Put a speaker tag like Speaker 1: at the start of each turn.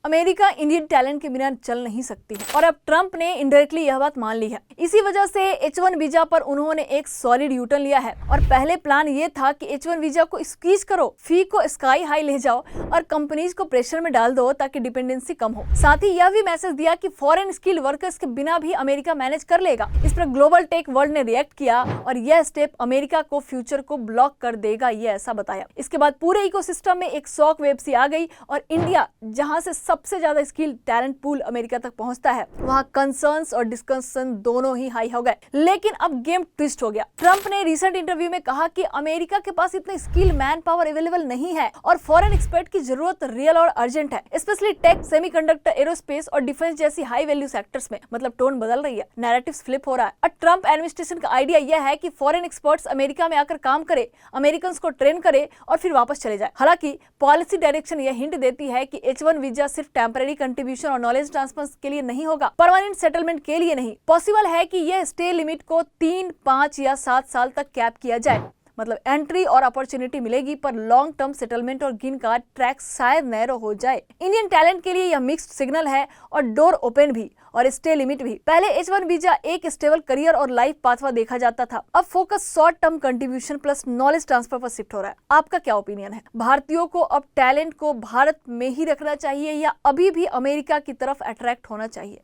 Speaker 1: America Indian talent के बिना चल नहीं सकती है और अब ट्रंप ने इनडायरेक्टली यह बात मान ली है। इसी वजह से H1 वीजा पर उन्होंने एक सॉलिड यूटर्न लिया है और पहले प्लान ये था कि H1 वीजा को स्क्वीज करो, फी को स्काई हाई ले जाओ और कंपनीज को प्रेशर में डाल दो ताकि डिपेंडेंसी कम हो। साथ ही यह भी मैसेज दिया कि फॉरेन स्किल्ड वर्कर्स के बिना भी अमेरिका मैनेज कर लेगा। इस पर ग्लोबल टेक वर्ल्ड ने रिएक्ट किया और यह स्टेप अमेरिका को फ्यूचर को ब्लॉक कर देगा, ये ऐसा बताया। इसके बाद पूरे इकोसिस्टम में एक शॉक वेव सी आ गई और इंडिया, जहां से सबसे ज्यादा स्किल टैलेंट पूल अमेरिका तक पहुंचता है, वहां कंसर्न्स और डिस्कशन दोनों ही हाई हो गए। लेकिन अब गेम ट्विस्ट हो गया। ट्रंप ने रिसेंट इंटरव्यू में कहा कि अमेरिका के पास इतना स्किल मैन पावर अवेलेबल नहीं है और फॉरेन एक्सपर्ट की जरूरत रियल और अर्जेंट है, स्पेशली टेक, सेमीकंडक्टर, एरोस्पेस और डिफेंस जैसी हाई वैल्यू सेक्टर्स में। मतलब टोन बदल रही है, नैरेटिव्स फ्लिप हो रहा है। और ट्रंप एडमिनिस्ट्रेशन का आइडिया यह है कि फॉरेन एक्सपर्ट्स अमेरिका में आकर काम करे, अमेरिकन को ट्रेन करे और फिर वापस चले जाए। हालांकि पॉलिसी डायरेक्शन यह हिंट देती है कि H1 वीजा सिर्फ टेम्पररी कंट्रीब्यूशन और नॉलेज ट्रांसफर के लिए नहीं होगा, परमानेंट सेटलमेंट के लिए नहीं। पॉसिबल है कि यह स्टे लिमिट को 3, 5 या 7 साल तक कैप किया जाए। मतलब एंट्री और अपॉर्चुनिटी मिलेगी पर लॉन्ग टर्म सेटलमेंट और ग्रीन कार्ड ट्रैक शायद नैरो हो जाए। इंडियन टैलेंट के लिए यह मिक्स्ड सिग्नल है और डोर ओपन भी और स्टे लिमिट भी। पहले H1 वीजा एक स्टेबल करियर और लाइफ पाथवा देखा जाता था, अब focus short term contribution plus knowledge transfer पर शिफ्ट हो रहा है। आपका क्या ओपिनियन है? भारतीयों को अब टैलेंट को भारत में ही रखना चाहिए या अभी भी अमेरिका की तरफ अट्रैक्ट होना चाहिए?